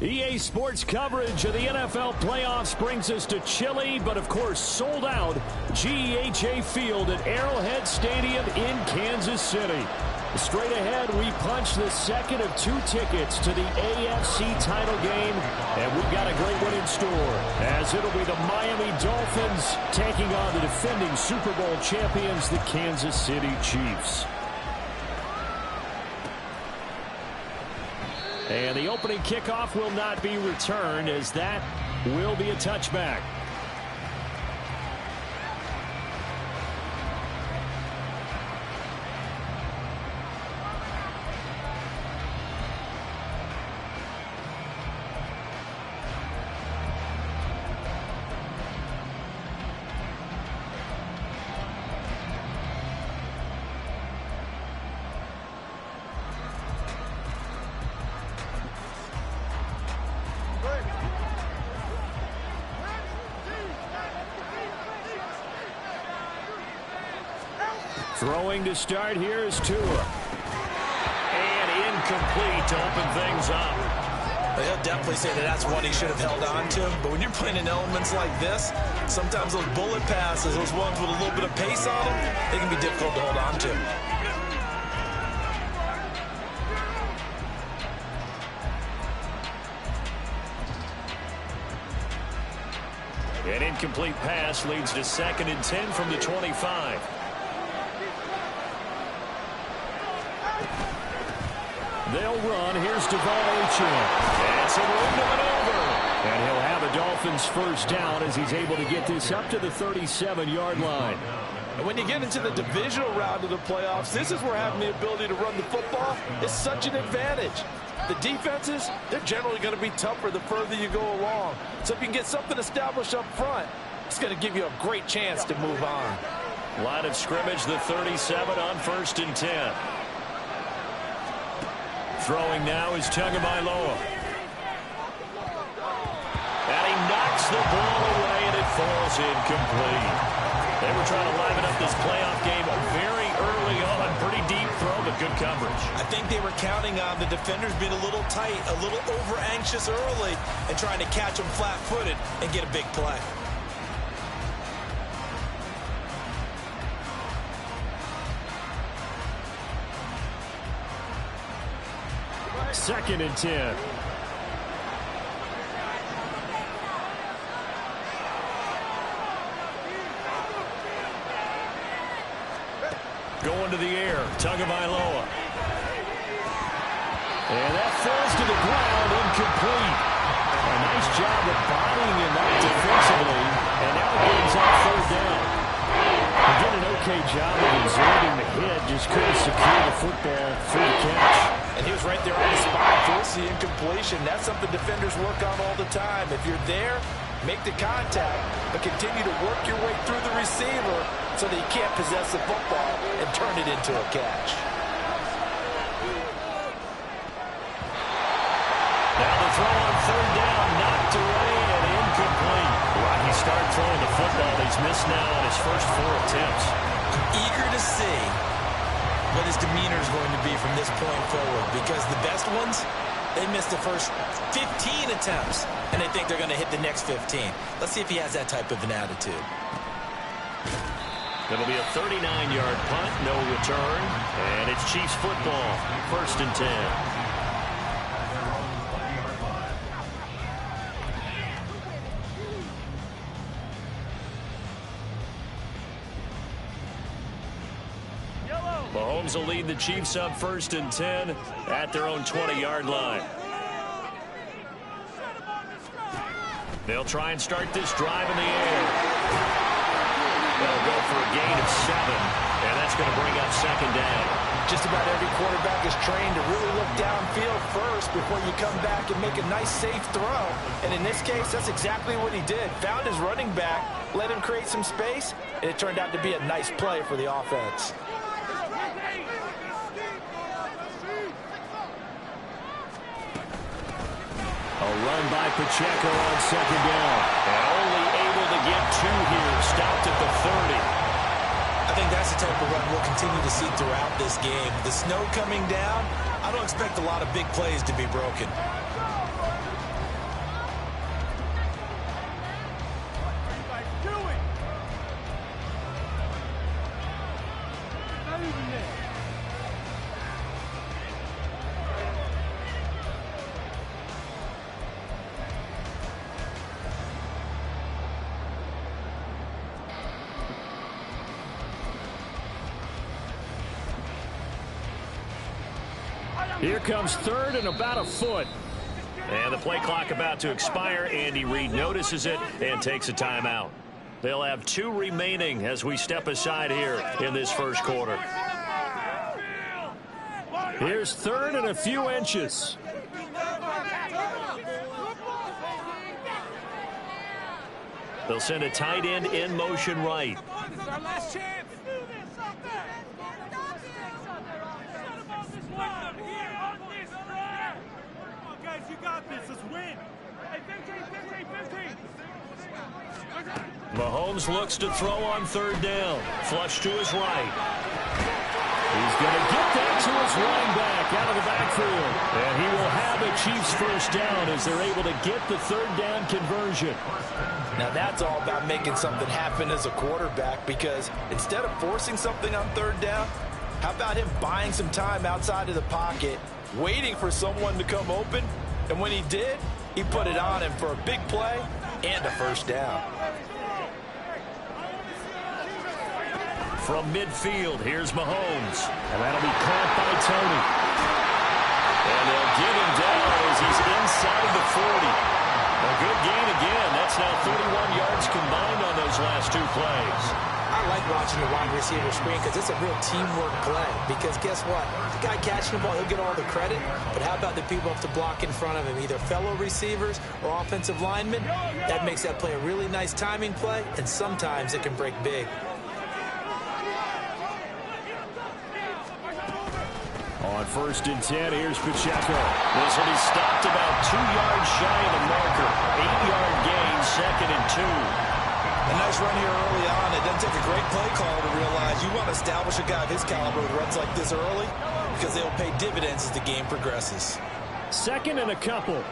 EA Sports coverage of the NFL playoffs brings us to chilly, but of course sold out GEHA Field at Arrowhead Stadium in Kansas City. Straight ahead, we punch the second of 2 tickets to the AFC title game, and we've got a great one in store, as it'll be the Miami Dolphins taking on the defending Super Bowl champions, the Kansas City Chiefs. And the opening kickoff will not be returned, as that will be a touchback. Throwing to start here is Tua. And incomplete to open things up. He'll definitely say that that's one he should have held on to. But when you're playing in elements like this, sometimes those bullet passes, those ones with a little bit of pace on them, they can be difficult to hold on to. An incomplete pass leads to 2nd and 10 from the 25. They'll run. Here's Devon. And some room to maneuver. And he'll have a Dolphins first down as he's able to get this up to the 37-yard line. And when you get into the divisional round of the playoffs, this is where having the ability to run the football is such an advantage. The defenses, they're generally going to be tougher the further you go along. So if you can get something established up front, it's going to give you a great chance to move on. Line of scrimmage, the 37 on 1st and 10. Throwing now is Tagovailoa. And he knocks the ball away, and it falls incomplete. They were trying to liven up this playoff game very early on. Pretty deep throw, but good coverage. I think they were counting on the defenders being a little tight, a little over-anxious early, and trying to catch them flat-footed and get a big play. 2nd and 10. Going to the air, Tagovailoa. And that falls to the ground, incomplete. A nice job of bodying him up defensively, and now it brings up 3rd down. He did an okay job of absorbing the hit, just couldn't secure the football for the catch. And he was right there on the spot. Force the incompletion. That's something defenders work on all the time. If you're there, make the contact, but continue to work your way through the receiver so that you can't possess the football and turn it into a catch. Now the throw on 3rd down, knocked away and incomplete. Rocky started throwing the football. He's missed now on his first 4 attempts. I'm eager to see what his demeanor is going to be from this point forward, because the best ones, they missed the first 15 attempts, and they think they're going to hit the next 15. Let's see if he has that type of an attitude. It'll be a 39-yard punt, no return, and it's Chiefs football, 1st and 10. Mahomes will lead the Chiefs up 1st and 10 at their own 20-yard line. They'll try and start this drive in the air. They'll go for a gain of 7, and that's going to bring up 2nd down. Just about every quarterback is trained to really look downfield first before you come back and make a nice, safe throw. And in this case, that's exactly what he did. Found his running back, let him create some space, and it turned out to be a nice play for the offense. A run by Pacheco on 2nd down. And only able to get 2 here. Stopped at the 30. I think that's the type of run we'll continue to see throughout this game. The snow coming down, I don't expect a lot of big plays to be broken. Here comes third and about a foot. And the play clock about to expire. Andy Reid notices it and takes a timeout. They'll have 2 remaining as we step aside here in this first quarter. Here's third and a few inches. They'll send a tight end in motion right. This is our last chance. You got this. Let's win. Hey, 15. Mahomes looks to throw on third down. Flush to his right. He's going to get that to his running back out of the backfield. And he will have a Chiefs first down as they're able to get the third down conversion. Now that's all about making something happen as a quarterback, because instead of forcing something on third down, how about him buying some time outside of the pocket, waiting for someone to come open? And when he did, he put it on him for a big play and a first down. From midfield, here's Mahomes. And that'll be caught by Tony. And they'll get him down as he's inside the 40. A good gain again. That's now 31 yards combined on those last 2 plays. I like watching the wide receiver screen because it's a real teamwork play. Because guess what? The guy catching the ball, he'll get all the credit. But how about the people have to block in front of him, either fellow receivers or offensive linemen? That makes that play a really nice timing play, and sometimes it can break big. On 1st and 10, here's Pacheco. This will be stopped about 2 yards shy of the marker. 8-yard gain, 2nd and 2. A nice run here early on. It doesn't take a great play call to realize you want to establish a guy of his caliber with runs like this early, because they'll pay dividends as the game progresses. 2nd and a couple.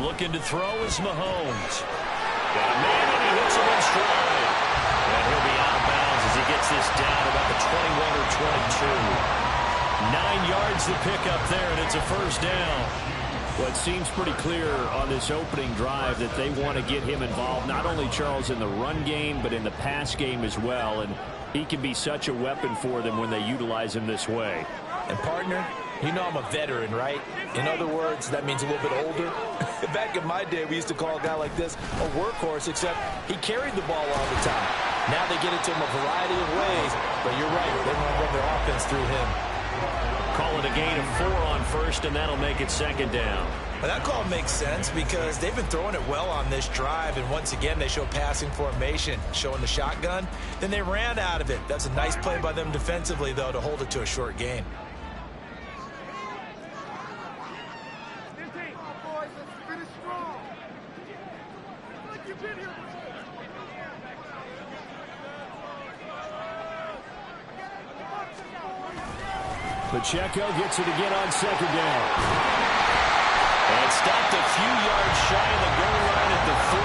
Looking to throw is Mahomes. Got a man and he hits him in stride. And he'll be out of bounds as he gets this down about the 21 or 22. 9 yards to pick up there, and it's a first down. Well, it seems pretty clear on this opening drive that they want to get him involved, not only, Charles, in the run game, but in the pass game as well. And he can be such a weapon for them when they utilize him this way. And, partner, you know I'm a veteran, right? In other words, that means a little bit older. Back in my day, we used to call a guy like this a workhorse, except he carried the ball all the time. Now they get it to him a variety of ways, but you're right, they want to run their offense through him. Call it a gain of 4 on 1st, and that'll make it 2nd down. Well, that call makes sense because they've been throwing it well on this drive, and once again they show passing formation, showing the shotgun. Then they ran out of it. That's a nice play by them defensively, though, to hold it to a short gain. Pacheco gets it again on 2nd down. And stopped a few yards shy of the goal line at the 3.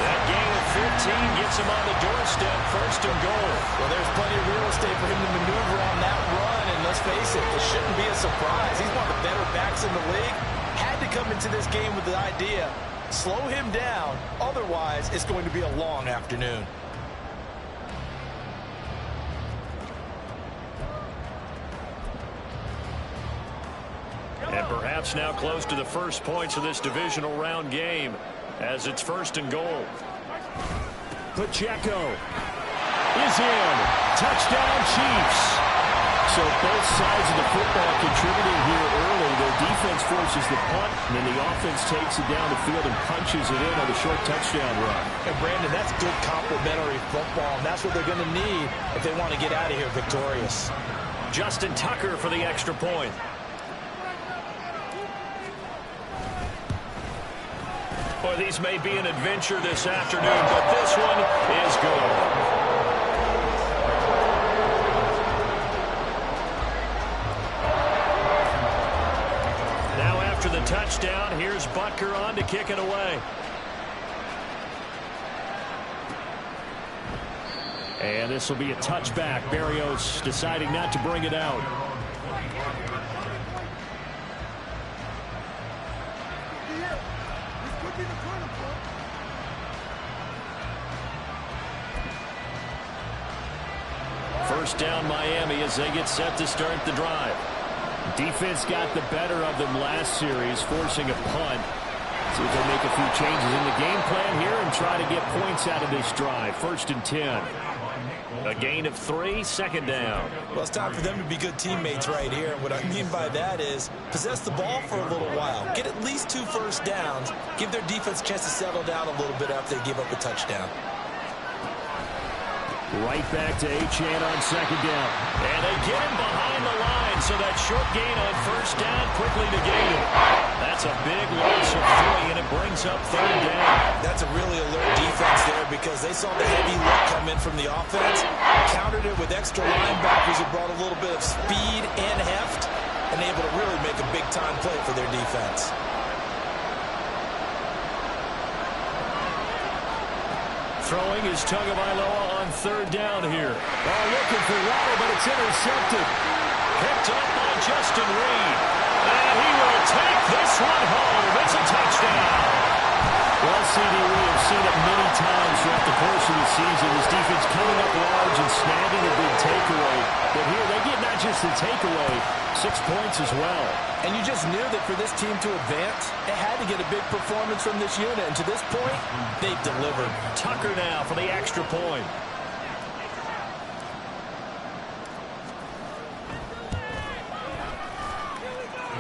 That gain of 15 gets him on the doorstep, 1st and goal. Well, there's plenty of real estate for him to maneuver on that run, and let's face it, it shouldn't be a surprise. He's one of the better backs in the league. Had to come into this game with the idea, slow him down, otherwise it's going to be a long afternoon. And perhaps now close to the first points of this divisional round game as it's 1st and goal. Pacheco is in. Touchdown, Chiefs. So both sides of the football contributing here early. Their defense forces the punt, and then the offense takes it down the field and punches it in on the short touchdown run. And Brandon, that's good complementary football, and that's what they're going to need if they want to get out of here victorious. Justin Tucker for the extra point. Boy, these may be an adventure this afternoon, but this one is good. Now after the touchdown, here's Butker on to kick it away. And this will be a touchback. Berrios deciding not to bring it out. First down Miami as they get set to start the drive. Defense got the better of them last series, forcing a punt. See if they make a few changes in the game plan here and try to get points out of this drive. 1st and 10. A gain of 3, 2nd down. Well, it's time for them to be good teammates right here. And what I mean by that is possess the ball for a little while. Get at least 2 first downs. Give their defense a chance to settle down a little bit after they give up a touchdown. Right back to Achane on 2nd down. And they get him behind the line, so that short gain on 1st down quickly negated. That's a big loss of 3, and it brings up 3rd down. That's a really alert defense there because they saw the heavy look come in from the offense, countered it with extra linebackers who brought a little bit of speed and heft, and able to really make a big-time play for their defense. Throwing is Tagovailoa on 3rd down here. Oh, looking for Waddle, but it's intercepted. Picked up by Justin Reed. And he will take this one home. It's a touchdown. Well, CD, we have seen it many times throughout the course of the season. This defense coming up large and snagging a big takeaway. But here they get not just the takeaway, 6 points as well. And you just knew that for this team to advance, it had to get a big performance from this unit. And to this point, they've delivered. Tucker now for the extra point.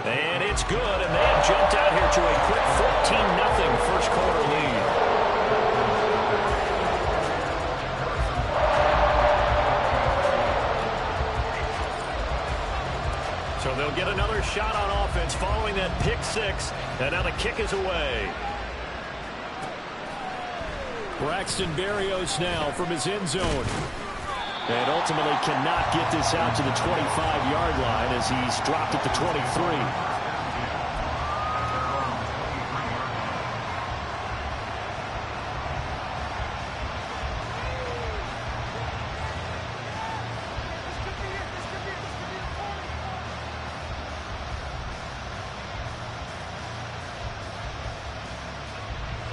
And it's good, and they have jumped out here to a quick 14-0 first quarter lead. So they'll get another shot on offense following that pick 6, and now the kick is away. Braxton Berrios now from his end zone. And ultimately cannot get this out to the 25-yard line as he's dropped at the 23.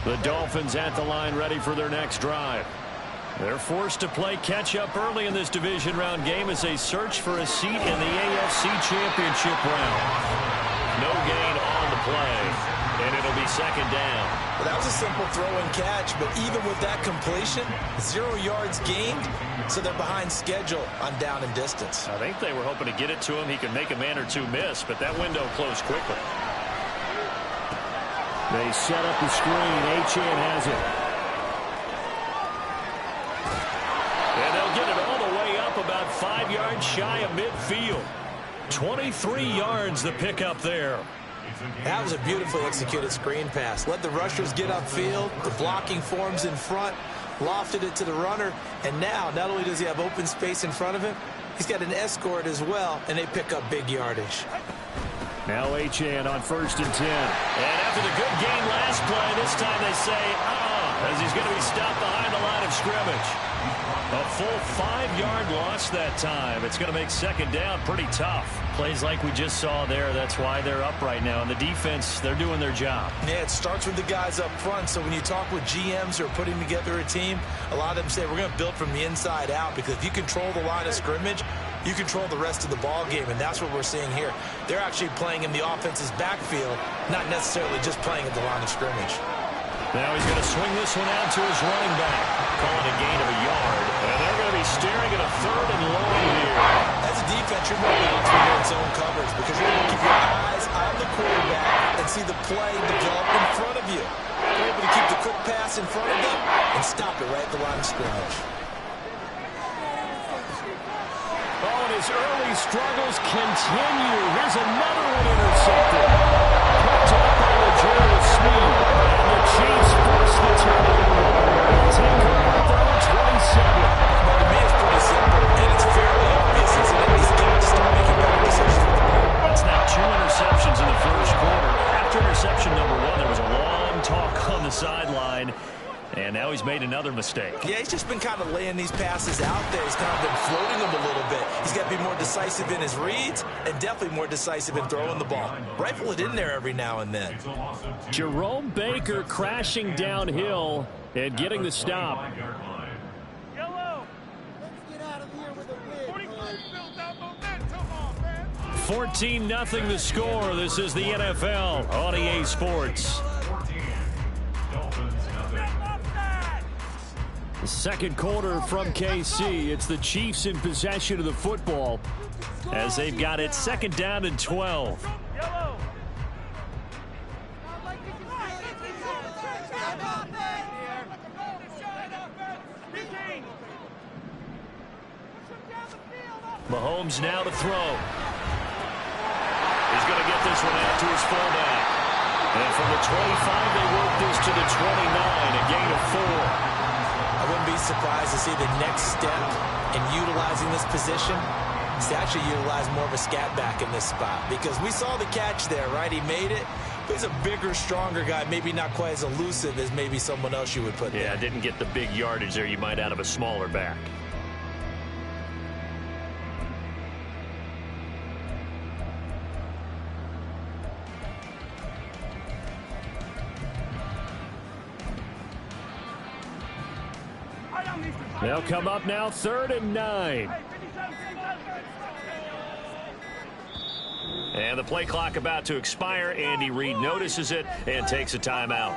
The Dolphins at the line ready for their next drive. They're forced to play catch-up early in this division round game as they search for a seat in the AFC Championship round. No gain on the play, and it'll be 2nd down. Well, that was a simple throw and catch, but even with that completion, 0 yards gained, so they're behind schedule on down and distance. I think they were hoping to get it to him. He could make a man or two miss, but that window closed quickly. They set up the screen. Achane has it. And they'll get it all the way up about 5 yards shy of midfield. 23 yards the pickup there. That was a beautifully executed screen pass. Let the rushers get upfield. The blocking forms in front. Lofted it to the runner. And now, not only does he have open space in front of him, he's got an escort as well, and they pick up big yardage. Now Achane on 1st and 10. And after the good game last play, this time they say, as he's going to be stopped behind the line of scrimmage. A full 5-yard loss that time. It's going to make 2nd down pretty tough. Plays like we just saw there. That's why they're up right now. And the defense, they're doing their job. Yeah, it starts with the guys up front. So when you talk with GMs who are putting together a team, a lot of them say we're going to build from the inside out, because if you control the line of scrimmage, you control the rest of the ball game, and that's what we're seeing here. They're actually playing in the offense's backfield, not necessarily just playing at the line of scrimmage. Now he's going to swing this one out to his running back. Calling a gain of a yard. And they're going to be staring at a 3rd and long here. As a defense, you're more balanced when you're in zone coverage, because you're going to keep your eyes on the quarterback and see the play develop in front of you. You're able to keep the quick pass in front of them and stop it right at the line of scrimmage. Oh, and his early struggles continue. Here's another one intercepted. Picked up by L'Jarius Sneed. And the Chiefs force the turnover. Take her out there at 27. Well, to me, it's pretty simple, and it's fairly obvious, isn't it? He's got to start making better decisions. That's now 2 interceptions in the first quarter. After interception number 1, there was a long talk on the sideline. And now he's made another mistake. Yeah, he's just been kind of laying these passes out there. He's kind of been floating them a little bit. He's got to be more decisive in his reads and definitely more decisive in throwing the ball. Rifle it in there every now and then. Jerome Baker crashing downhill and getting the stop. 14-0 the score. This is the NFL on EA Sports. The second quarter from KC. It's the Chiefs in possession of the football as they've got it second down and 12. Mahomes now to throw. He's going to get this one out to his fullback. And from the 25, they work this to the 29, a gain of 4. I wouldn't be surprised to see the next step in utilizing this position is to actually utilize more of a scat back in this spot, because we saw the catch there, right? He made it. He's a bigger, stronger guy, maybe not quite as elusive as maybe someone else you would put there. Yeah, didn't get the big yardage there you might out of a smaller back. They'll come up now, 3rd and 9. And the play clock about to expire. Andy Reid notices it and takes a timeout.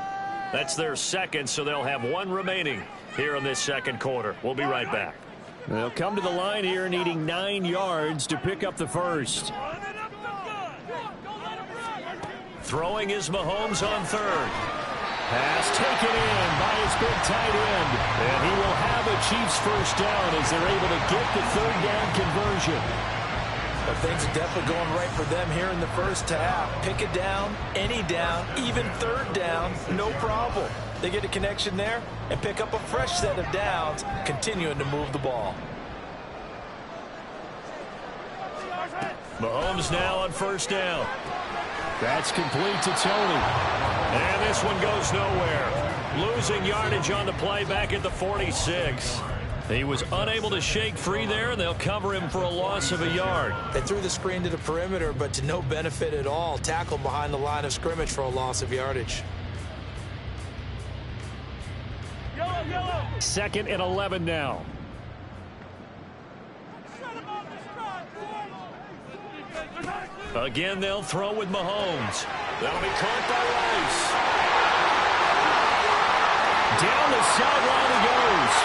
That's their second, so they'll have one remaining here in this second quarter. We'll be right back. They'll come to the line here needing 9 yards to pick up the first. Throwing is Mahomes on 3rd. Pass taken in by his big tight end. And he will have a Chiefs first down as they're able to get the 3rd down conversion. But things are definitely going right for them here in the first half. Pick it down, any down, even 3rd down, no problem. They get a connection there and pick up a fresh set of downs, continuing to move the ball. Mahomes now on 1st down. That's complete to Tony. And this one goes nowhere. Losing yardage on the play back at the 46. He was unable to shake free there, and they'll cover him for a loss of a yard. They threw the screen to the perimeter, but to no benefit at all. Tackled behind the line of scrimmage for a loss of yardage. 2nd and 11 now. Again, they'll throw with Mahomes. That'll be caught by Rice. Down the sideline he goes.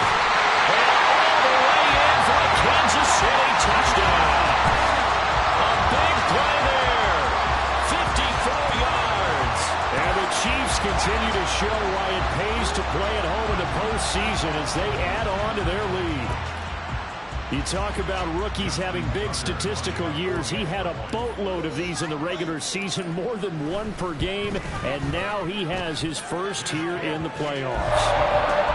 And all the way in for a Kansas City touchdown. A big play there. 54 yards. And the Chiefs continue to show why it pays to play at home in the postseason as they add on to their lead. You talk about rookies having big statistical years. He had a boatload of these in the regular season, more than 1 per game, and now he has his first here in the playoffs.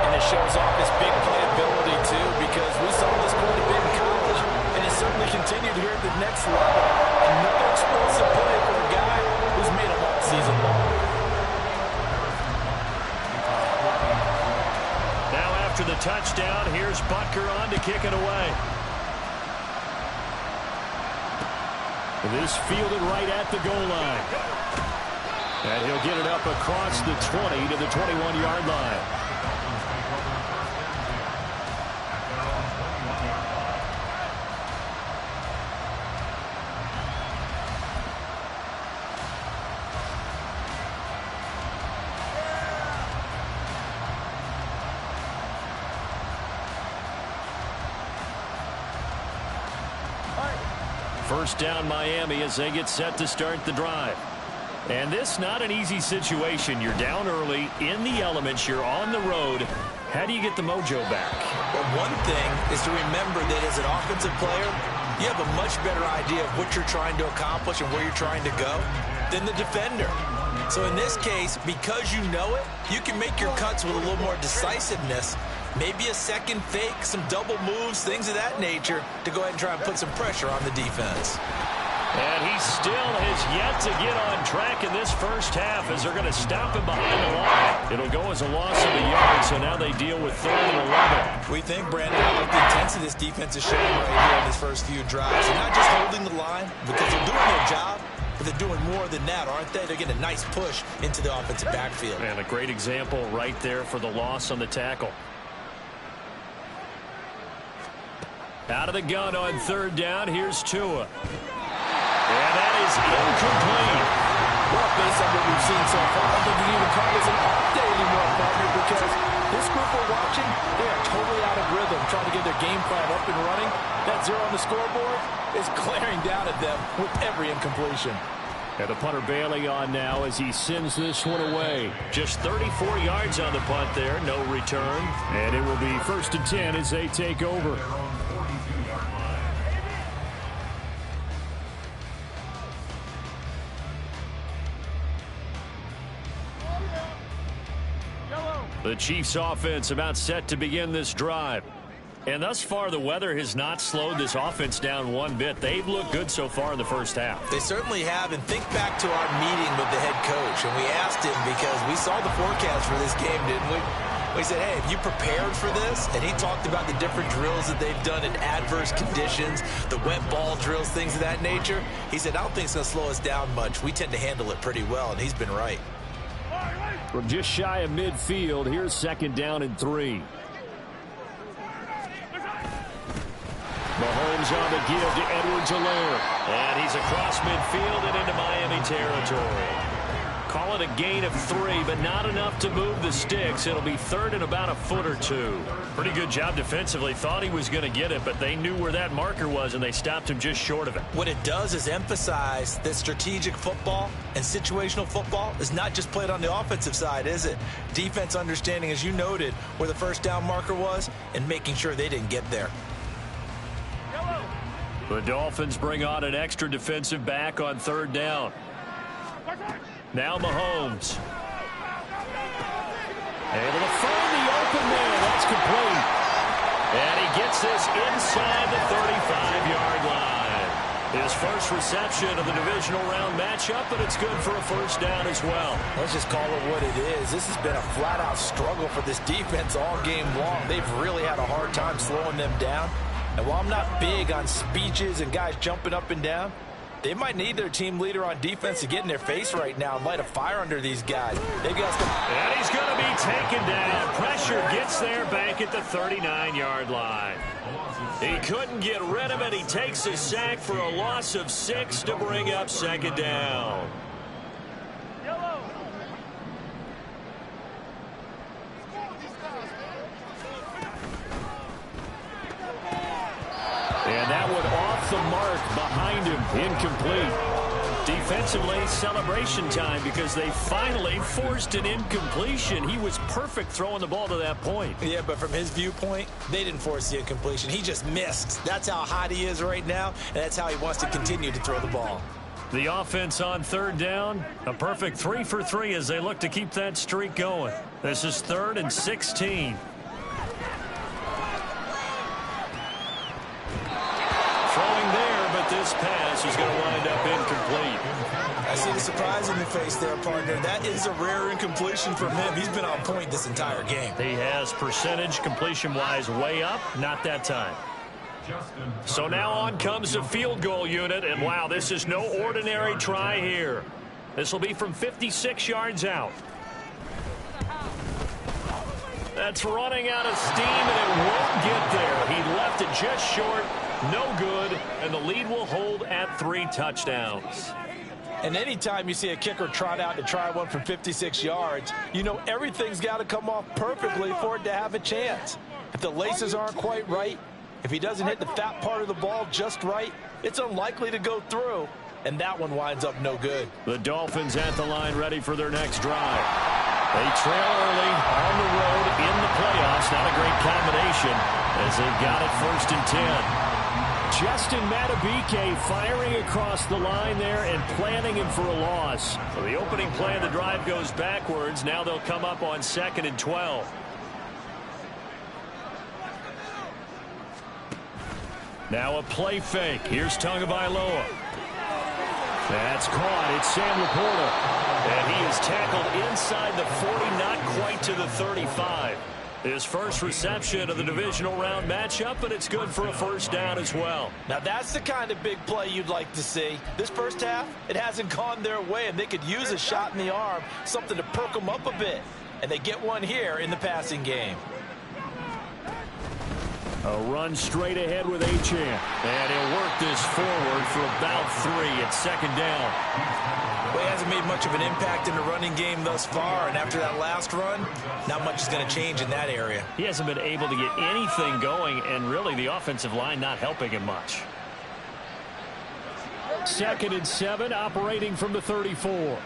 And it shows off his big playability, too, because we saw this quite a bit in college, and it certainly continued here at the next level. Another explosive play for a guy who's made them all season long. After the touchdown, here's Butker on to kick it away. This fielded right at the goal line. And he'll get it up across the 20 to the 21-yard line. First down Miami as they get set to start the drive. And this not an easy situation. You're down early, in the elements, you're on the road. How do you get the mojo back? Well, one thing is to remember that as an offensive player, you have a much better idea of what you're trying to accomplish and where you're trying to go than the defender. So in this case, because you know it, you can make your cuts with a little more decisiveness. Maybe a second fake, some double moves, things of that nature to go ahead and try and put some pressure on the defense. And he still has yet to get on track in this first half as they're going to stop him behind the line. It'll go as a loss of a yard, so now they deal with 3rd and 11. We think, Brandon, I like the intensity this defense is showing right here in his first few drives. They're not just holding the line because they're doing their job, but they're doing more than that, aren't they? They're getting a nice push into the offensive backfield. And a great example right there for the loss on the tackle. Out of the gun on 3rd down, here's Tua. And that is incomplete. Well, based on what we've seen so far, I don't think you can even call this an off day anymore, partner, because this group we're watching, they are totally out of rhythm, trying to get their game plan up and running. That 0 on the scoreboard is glaring down at them with every incompletion. And the punter bailing on now as he sends this one away. Just 34 yards on the punt there, no return. And it will be 1st and 10 as they take over. The Chiefs offense about set to begin this drive. And thus far, the weather has not slowed this offense down one bit. They've looked good so far in the first half. They certainly have. And think back to our meeting with the head coach. And we asked him because we saw the forecast for this game, didn't we? We said, hey, have you prepared for this? And he talked about the different drills that they've done in adverse conditions, the wet ball drills, things of that nature. He said, I don't think it's going to slow us down much. We tend to handle it pretty well, and he's been right. From just shy of midfield, here's 2nd down and 3. Mahomes on the give to Edwards-Helaire. And he's across midfield and into Miami territory. Call it a gain of 3, but not enough to move the sticks. It'll be 3rd and about a foot or 2. Pretty good job defensively. Thought he was going to get it, but they knew where that marker was, and they stopped him just short of it. What it does is emphasize that strategic football and situational football is not just played on the offensive side, is it? Defense understanding, as you noted, where the 1st down marker was and making sure they didn't get there. The Dolphins bring on an extra defensive back on 3rd down. Now Mahomes. Able to find the open man. That's complete. And he gets this inside the 35-yard line. His first reception of the divisional round matchup, but it's good for a 1st down as well. Let's just call it what it is. This has been a flat-out struggle for this defense all game long. They've really had a hard time slowing them down. And while I'm not big on speeches and guys jumping up and down, they might need their team leader on defense to get in their face right now and light a fire under these guys. They've got some... And he's going to be taken down. Pressure gets there back at the 39-yard line. He couldn't get rid of it. He takes a sack for a loss of 6 to bring up 2nd down. And that one off the mark behind him. Incomplete. Defensively, celebration time because they finally forced an incompletion. He was perfect throwing the ball to that point. Yeah, but from his viewpoint, they didn't force the incompletion. He just missed. That's how hot he is right now, and that's how he wants to continue to throw the ball. The offense on 3rd down, a perfect 3 for 3 as they look to keep that streak going. This is 3rd and 16. Throwing there, but this pass is going to wind up incomplete. I see the surprise in your face there, partner. That is a rare incompletion from him. He's been on point this entire game. He has percentage completion-wise way up, not that time. So now on comes the field goal unit, and wow, this is no ordinary try here. This will be from 56 yards out. That's running out of steam, and it won't get there. He left it just short. No good, and the lead will hold at 3 touchdowns. And anytime you see a kicker trot out to try one from 56 yards, you know everything's got to come off perfectly for it to have a chance. If the laces aren't quite right, if he doesn't hit the fat part of the ball just right, it's unlikely to go through, and that one winds up no good. The Dolphins at the line ready for their next drive. They trail early on the road in the playoffs. Not a great combination as they've got it 1st and 10. Justin Matabike firing across the line there and planning him for a loss. So the opening play of the drive goes backwards. Now they'll come up on 2nd and 12. Now a play fake. Here's Tagovailoa. That's caught. It's Sam Laporta. And he is tackled inside the 40, not quite to the 35. His first reception of the divisional round matchup, but it's good for a 1st down as well. Now that's the kind of big play you'd like to see. This first half, it hasn't gone their way, and they could use a shot in the arm, something to perk them up a bit. And they get one here in the passing game. A run straight ahead with Achane. And he'll work this forward for about 3 at second down. Well, he hasn't made much of an impact in the running game thus far, and after that last run, not much is going to change in that area. He hasn't been able to get anything going, and really the offensive line not helping him much. 2nd and 7, operating from the 34.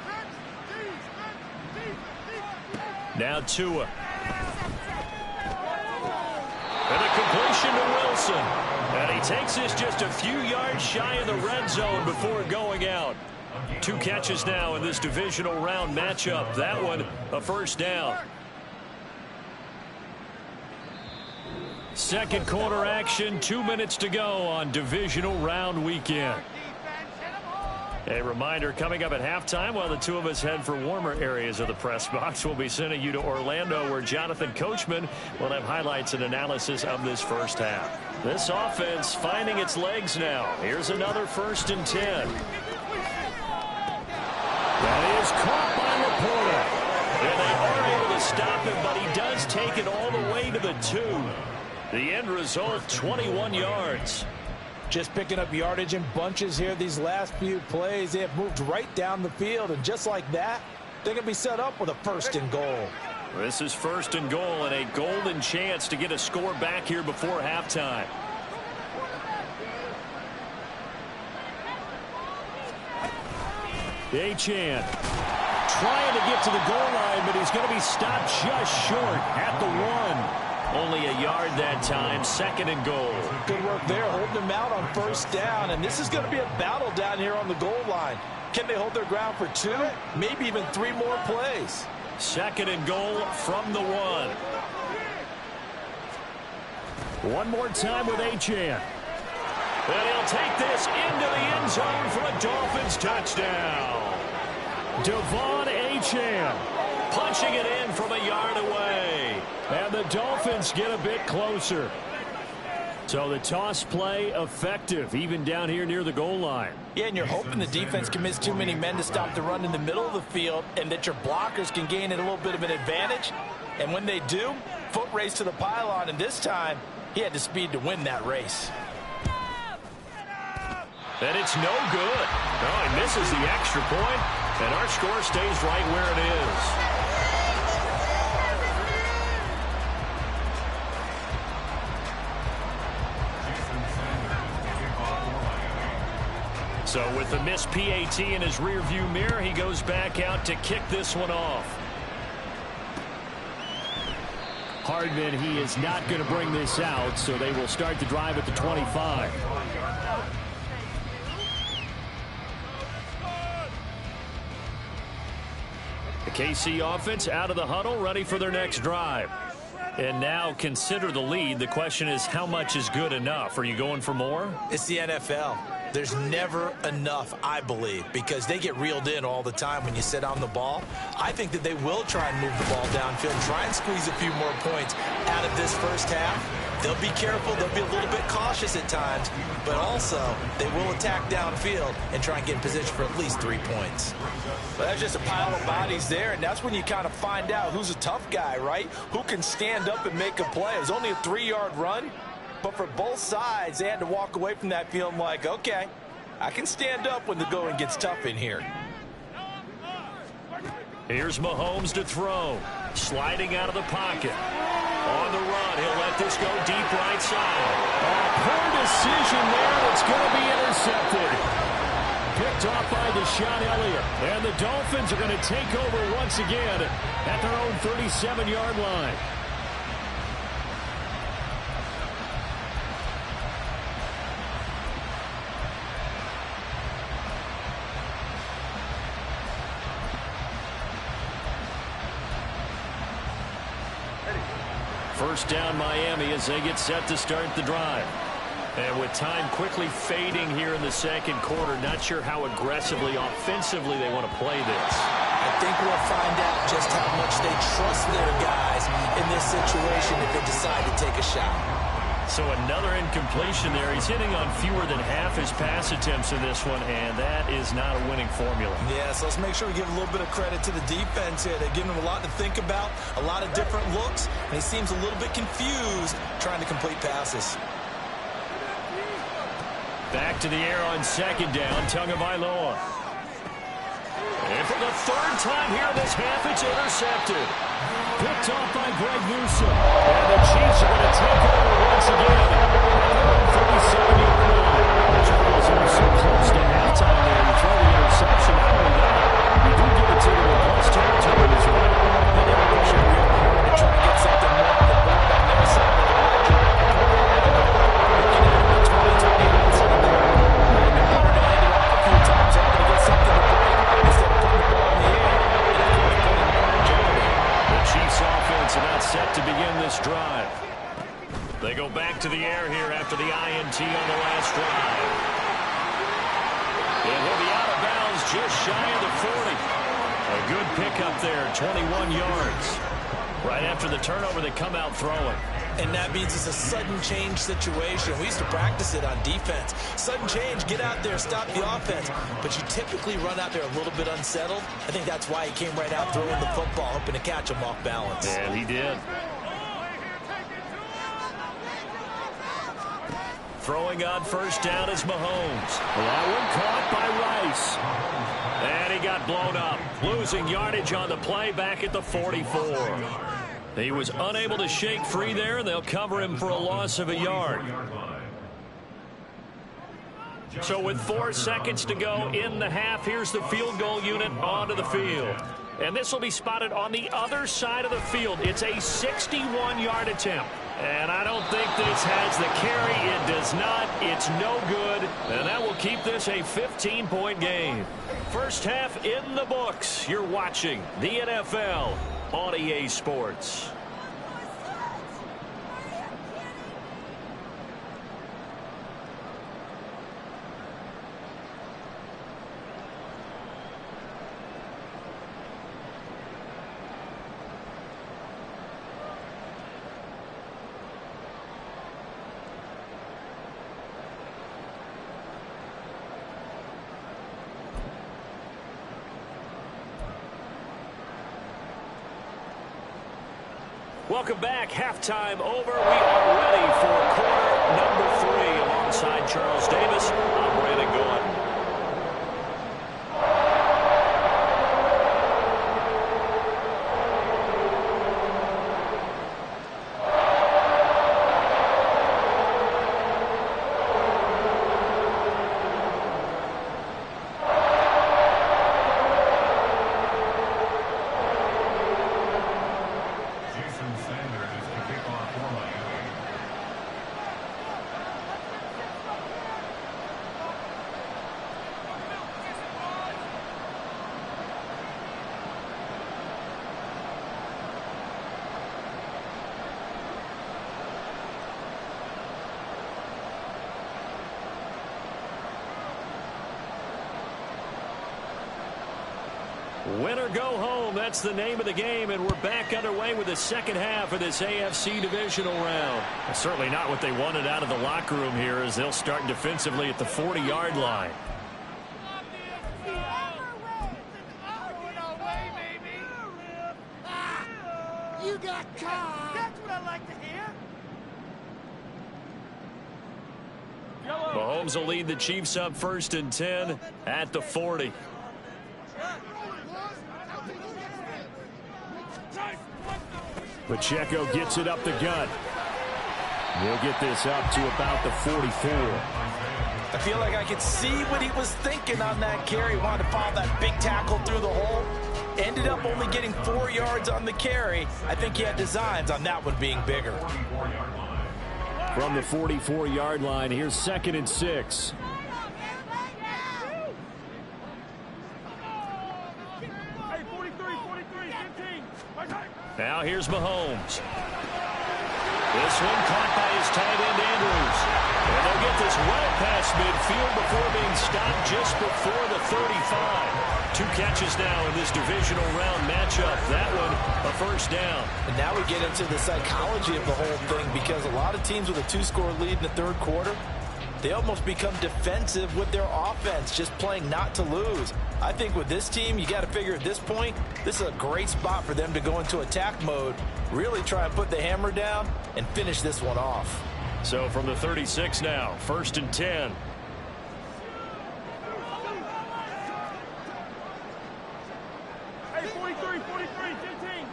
Now Tua. And a completion to Wilson. And he takes this just a few yards shy of the red zone before going out. 2 catches now in this divisional round matchup. That one a first down. Second quarter action, 2 minutes to go on divisional round weekend. A reminder, coming up at halftime, while the two of us head for warmer areas of the press box, we'll be sending you to Orlando, where Jonathan Coachman will have highlights and analysis of this first half. This offense finding its legs now. Here's another 1st and 10. That is caught by Laporta. And they are able to stop him, but he does take it all the way to the 2. The end result, 21 yards. Just picking up yardage in bunches here these last few plays. They have moved right down the field, and just like that, they're going to be set up with a 1st and goal. This is 1st and goal, and a golden chance to get a score back here before halftime. Achane trying to get to the goal line, but he's going to be stopped just short at the 1. Only a yard that time. 2nd and goal. Good work there, holding them out on 1st down. And this is going to be a battle down here on the goal line. Can they hold their ground for 2, maybe even 3 more plays? 2nd and goal from the 1. One more time with Achane. And he'll take this into the end zone for a Dolphins touchdown. Devon Achane punching it in from a yard away. And the Dolphins get a bit closer. So the toss play effective, even down here near the goal line. Yeah, and you're hoping the defense commits too many men to stop the run in the middle of the field, and that your blockers can gain a little bit of an advantage. And when they do, foot race to the pylon, and this time, he had the speed to win that race. And it's no good. No, he misses the extra point, and our score stays right where it is. So with the missed PAT in his rearview mirror, he goes back out to kick this one off. Hardman, he is not going to bring this out, so they will start the drive at the 25. The KC offense out of the huddle, ready for their next drive. And now consider the lead. The question is, how much is good enough? Are you going for more? It's the NFL. There's never enough, I believe, because they get reeled in all the time when you sit on the ball. I think that they will try and move the ball downfield, try and squeeze a few more points out of this first half. They'll be careful. They'll be a little bit cautious at times, but also they will attack downfield and try and get in position for at least 3 points. Well, that's just a pile of bodies there, and that's when you kind of find out who's a tough guy, right? Who can stand up and make a play. It was only a 3-yard run. But for both sides, they had to walk away from that feeling like, okay, I can stand up when the going gets tough in here. Here's Mahomes to throw. Sliding out of the pocket. On the run, he'll let this go deep right side. Poor decision there. That's going to be intercepted. Picked off by Deshaun Elliott. And the Dolphins are going to take over once again at their own 37-yard line. First down Miami as they get set to start the drive. And with time quickly fading here in the second quarter, not sure how aggressively, offensively they want to play this. I think we'll find out just how much they trust their guys in this situation if they decide to take a shot. So another incompletion there. He's hitting on fewer than half his pass attempts in this one, and that is not a winning formula. Yeah, so let's make sure we give a little bit of credit to the defense here. They're giving him a lot to think about, a lot of different looks, and he seems a little bit confused trying to complete passes. Back to the air on second down, Tagovailoa. And for the third time here in this half, it's intercepted. Picked off by Greg Newsome. And the Chiefs are going to take over once again. 37-yard line. Charles, it was so close to halftime there. You throw the interception. Not only that, you do give it to them in plus territory as well. And they were pushing real hard to try to get something more on the board on their side of the ledger. Looking at it, 20-20 outside there. And they wanted to hand it off a few times, hoping to get something to break instead of putting the ball in the air. And, of course, putting the ball in jeopardy. The Chiefs offense about set to begin this drive. They go back to the air here after the INT on the last drive. And he'll be out of bounds just shy of the 40. A good pickup there, 21 yards. Right after the turnover, they come out throwing. And that means it's a sudden change situation. We used to practice it on defense. Sudden change, get out there, stop the offense. But you typically run out there a little bit unsettled. I think that's why he came right out throwing the football, hoping to catch him off balance. And he did. Throwing on first down is Mahomes. That one caught by Rice. And he got blown up. Losing yardage on the play back at the 44. He was unable to shake free there, and they'll cover him for a loss of a yard. So with 4 seconds to go in the half, here's the field goal unit onto the field. And this will be spotted on the other side of the field. It's a 61-yard attempt. And I don't think this has the carry. It does not. It's no good. And that will keep this a 15-point game. First half in the books. You're watching the NFL on EA Sports. Welcome back. Halftime over. We are ready for quarter number 3. Alongside Charles Davis, I'm Brandon Gordon. Win or go home, that's the name of the game, and we're back underway with the second half of this AFC divisional round. Certainly not what they wanted out of the locker room here, as they'll start defensively at the 40-yard line. You got caught. That's what I like to hear. Mahomes will lead the Chiefs up 1st and 10 at the 40. Pacheco gets it up the gut. We'll get this up to about the 44. I feel like I could see what he was thinking on that carry. Wanted to follow that big tackle through the hole. Ended up only getting 4 yards on the carry. I think he had designs on that one being bigger. From the 44-yard line, here's 2nd and 6. Now here's Mahomes. This one caught by his tight end, Andrews. And they'll get this well past midfield before being stopped just before the 35. 2 catches now in this divisional round matchup. That one, a first down. And now we get into the psychology of the whole thing, because a lot of teams with a 2-score lead in the third quarter, they almost become defensive with their offense, just playing not to lose. I think with this team, you got to figure at this point, this is a great spot for them to go into attack mode, really try and put the hammer down and finish this one off. So from the 36 now, 1st and 10. Hey, 43, 15.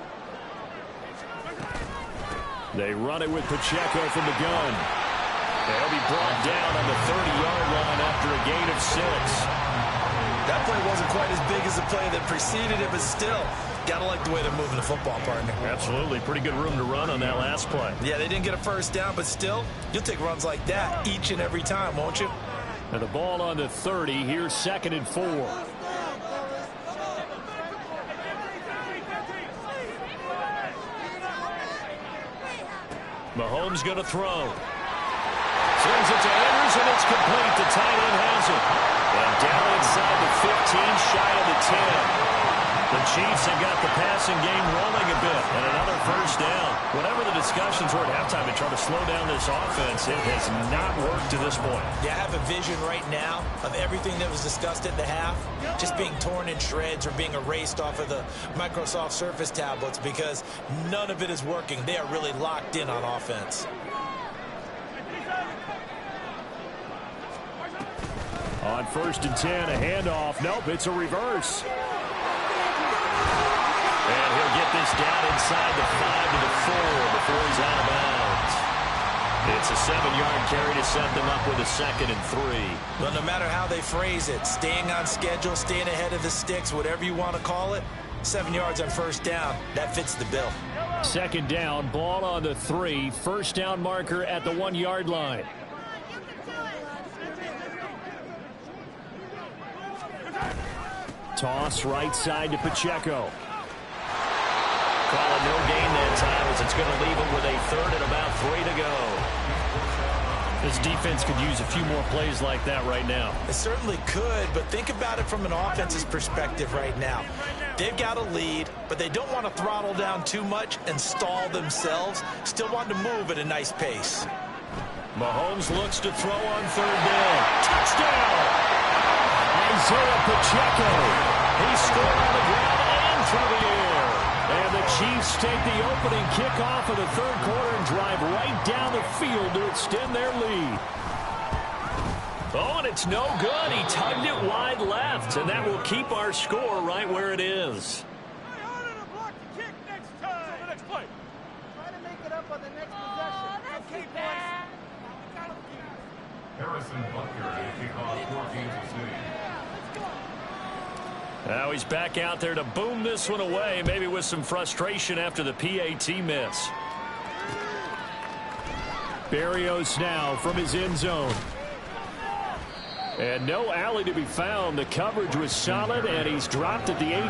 They run it with Pacheco from the gun. They'll be brought down on the 30-yard line after a gain of 6. That play wasn't quite as big as the play that preceded it, but still, got to like the way they're moving the football, partner. Absolutely. Pretty good room to run on that last play. Yeah, they didn't get a first down, but still, you'll take runs like that each and every time, won't you? And the ball on the 30. Here's 2nd and 4. Mahomes going to throw. Sends it to Andrews, and it's complete. The tight end has it. And down inside the 15, shy of the 10. The Chiefs have got the passing game rolling a bit. And another first down. Whatever the discussions were at halftime to try to slow down this offense, it has not worked to this point. Yeah, I have a vision right now of everything that was discussed at the half just being torn in shreds or being erased off of the Microsoft Surface tablets, because none of it is working. They are really locked in on offense. On 1st and 10, a handoff. Nope, it's a reverse. And he'll get this down inside the 5 to the 4 before he's out of bounds. It's a 7-yard carry to set them up with a 2nd and 3. Well, no matter how they phrase it, staying on schedule, staying ahead of the sticks, whatever you want to call it, 7 yards on first down, that fits the bill. 2nd down, ball on the 3. First down marker at the 1-yard line. Toss right side to Pacheco. Call it no gain that time, as it's going to leave him with a 3rd and about 3 to go. This defense could use a few more plays like that right now. It certainly could, but think about it from an offense's perspective right now. They've got a lead, but they don't want to throttle down too much and stall themselves. Still want to move at a nice pace. Mahomes looks to throw on 3rd down. Touchdown! Isaiah Pacheco. He scored on the ground and through the air. And the Chiefs take the opening kickoff of the 3rd quarter and drive right down the field to extend their lead. Oh, and it's no good. He tugged it wide left, and that will keep our score right where it is. Harrison Butker to kick off for Kansas City. Now he's back out there to boom this one away, maybe with some frustration after the PAT miss. Berrios now from his end zone. And no alley to be found. The coverage was solid, and he's dropped at the 18. The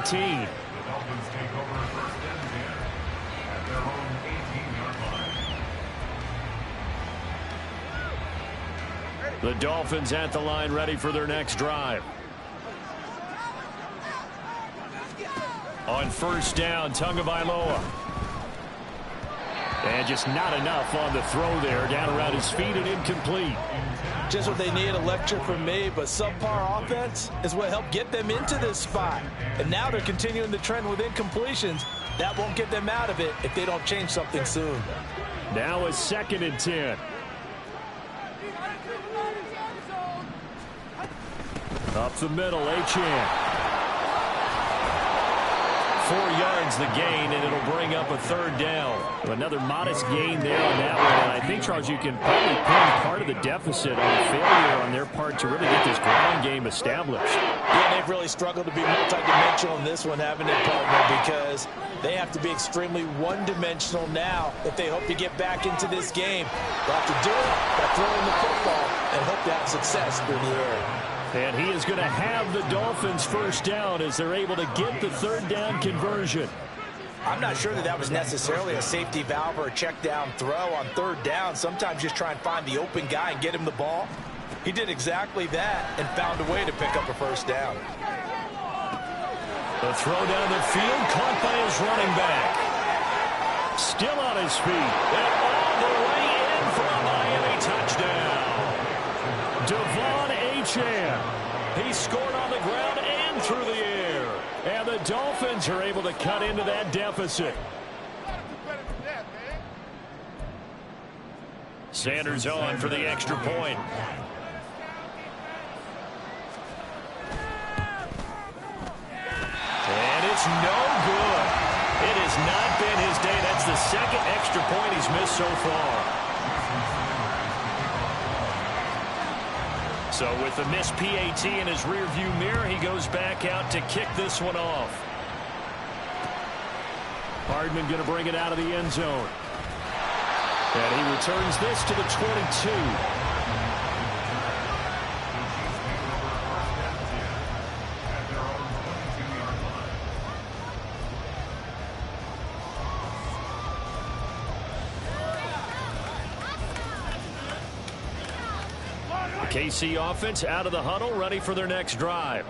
Dolphins take over 1st and 10 at their own 18-yard line. The Dolphins at the line, ready for their next drive. On 1st down, Tagovailoa. And just not enough on the throw there. Down around his feet and incomplete. Just what they need, a lecture from me, but subpar offense is what helped get them into this spot. And now they're continuing the trend with incompletions. That won't get them out of it if they don't change something soon. Now a 2nd and 10. Up the middle, Achane. 4 yards the gain, and it'll bring up a 3rd down. Another modest gain there on that one. And I think, Charles, you can probably pin part of the deficit on the failure on their part to really get this ground game established. Yeah, they've really struggled to be multidimensional in this one, haven't they, partner? Because they have to be extremely one-dimensional now if they hope to get back into this game. They'll have to do it by throwing the football and hope to have success through the air. And he is going to have the Dolphins first down as they're able to get the 3rd down conversion. I'm not sure that was necessarily a safety valve or a check down throw on 3rd down. Sometimes just try and find the open guy and get him the ball. He did exactly that and found a way to pick up a first down. The throw down the field, caught by his running back. Still on his feet. And all the way in for a Miami touchdown. Devon Achane. He scored on the ground and through the air. And the Dolphins are able to cut into that deficit. Sanders on for the extra point. And it's no good. It has not been his day. That's the second extra point he's missed so far. So with the missed PAT in his rearview mirror, he goes back out to kick this one off. Hardman going to bring it out of the end zone. And he returns this to the 22. KC offense out of the huddle, ready for their next drive.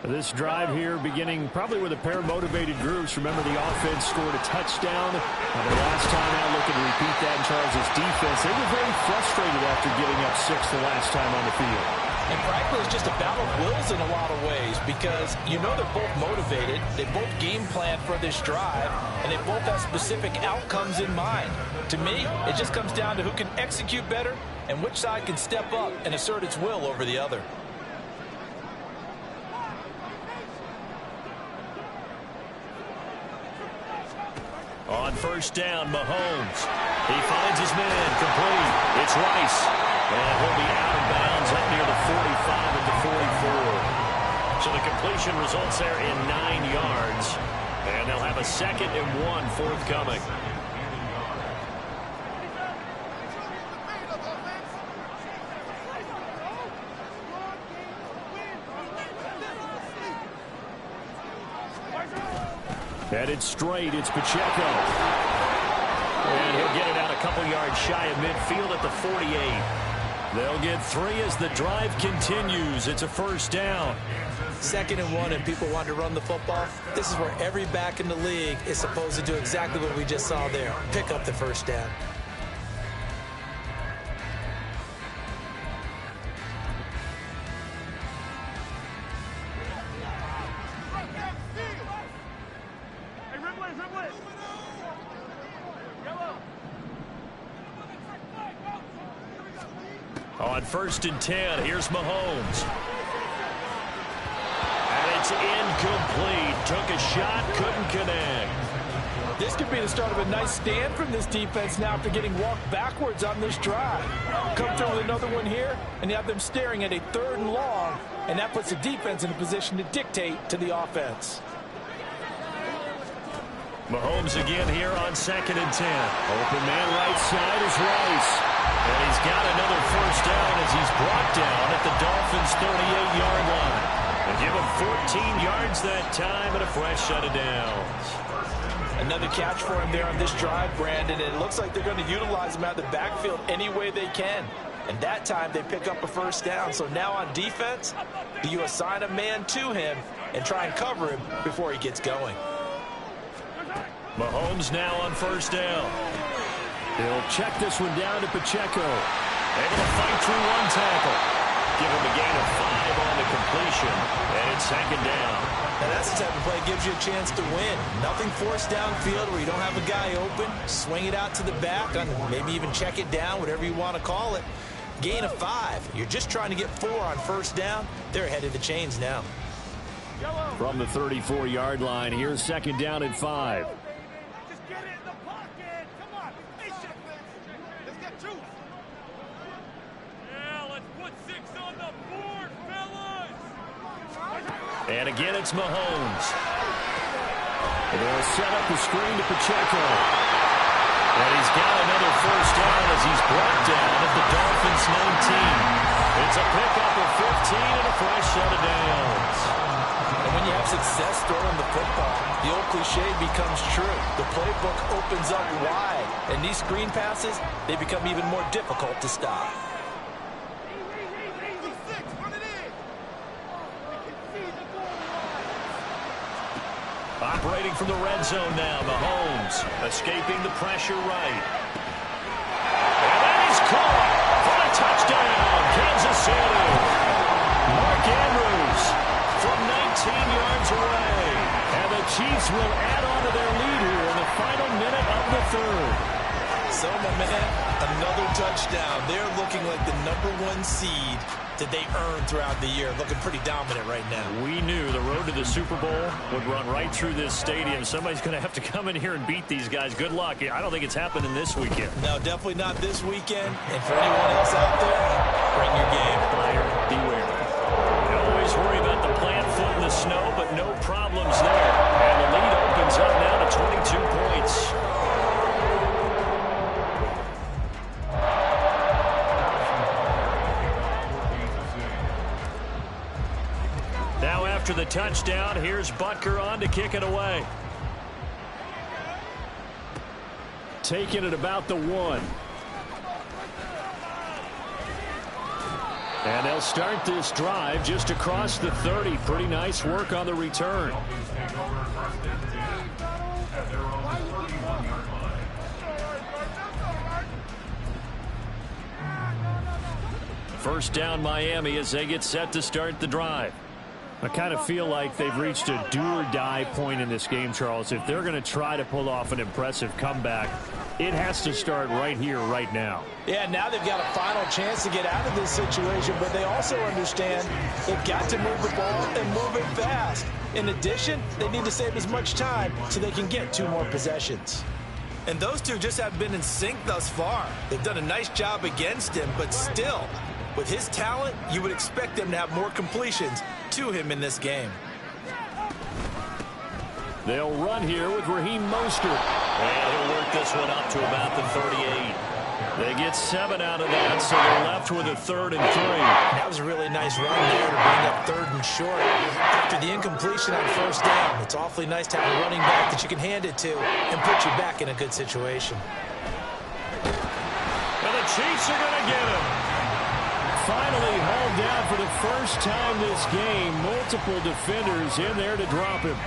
This drive here beginning probably with a pair of motivated groups. Remember, the offense scored a touchdown. The last time out, looking to repeat that in Charles' defense. They were very frustrated after giving up 6 the last time on the field. And frankly, it's just a battle of wills in a lot of ways because you know they're both motivated. They both game plan for this drive, and they both have specific outcomes in mind. To me, it just comes down to who can execute better and which side can step up and assert its will over the other. On first down, Mahomes. He finds his man, complete. It's Rice. And he'll be out of bounds up near the 45 at the 44. So the completion results there in 9 yards. And they'll have a 2nd and 1 forthcoming. Headed straight, it's Pacheco. And he'll get it out a couple yards shy of midfield at the 48. They'll get 3 as the drive continues. It's a first down. 2nd and 1 and people want to run the football. This is where every back in the league is supposed to do exactly what we just saw there. Pick up the first down. On 1st and 10, here's Mahomes. And it's incomplete. Took a shot, couldn't connect. This could be the start of a nice stand from this defense now after getting walked backwards on this drive. Come through with another one here, and you have them staring at a 3rd and long, and that puts the defense in a position to dictate to the offense. Mahomes again here on 2nd and 10. Open man right side is Rice. And he's got another first down as he's brought down at the Dolphins' 38-yard line. And give him 14 yards that time and a fresh set of downs. Another catch for him there on this drive, Brandon. And it looks like they're going to utilize him out of the backfield any way they can. And that time they pick up a first down. So now on defense, do you assign a man to him and try and cover him before he gets going? Mahomes now on first down. He'll check this one down to Pacheco. Able to fight through 1 tackle. Give him a gain of 5 on the completion. And it's 2nd down. And that's the type of play that gives you a chance to win. Nothing forced downfield where you don't have a guy open. Swing it out to the back, maybe even check it down, whatever you want to call it. Gain of 5. You're just trying to get 4 on first down. They're ahead of the chains now. From the 34-yard line, here's 2nd down and 5. And again, it's Mahomes. And they'll set up the screen to Pacheco. And he's got another first down as he's brought down at the Dolphins' 19. It's a pickup of 15 and a fresh set of downs. And when you have success throwing the football, the old cliche becomes true. The playbook opens up wide. And these screen passes, they become even more difficult to stop. Operating from the red zone now, Mahomes escaping the pressure right. And that is caught for a touchdown, Kansas City. Mark Andrews from 19 yards away. And the Chiefs will add on to their lead here in the final minute of the third. So, my man, another touchdown. They're looking like the #1 seed that they earned throughout the year. Looking pretty dominant right now. We knew the road to the Super Bowl would run right through this stadium. Somebody's going to have to come in here and beat these guys. Good luck. I don't think it's happening this weekend. No, definitely not this weekend. And for anyone else out there, bring your game. Buyer beware. You always worry about the plant foot in the snow, but no problems there. And the lead opens up now to 22 points. Now after the touchdown, here's Butker on to kick it away. Taking it about the 1. And they'll start this drive just across the 30. Pretty nice work on the return. Dolphins take over first and 10 at their own 31-yard line. First down Miami as they get set to start the drive. I kind of feel like they've reached a do-or-die point in this game, Charles. If they're going to try to pull off an impressive comeback, it has to start right here, right now. Yeah, now they've got a final chance to get out of this situation, but they also understand they've got to move the ball and move it fast. In addition, they need to save as much time so they can get 2 more possessions. And those two just have been in sync thus far. They've done a nice job against him, but still, with his talent, you would expect them to have more completions to him in this game. They'll run here with Raheem Mostert. And he'll work this one up to about the 38. They get 7 out of that, so they're left with a 3rd and 3. That was a really nice run there to bring up 3rd and short. After the incompletion on 1st down, it's awfully nice to have a running back that you can hand it to and put you back in a good situation. And the Chiefs are going to get him. Finally hauled down for the first time this game. Multiple defenders in there to drop him.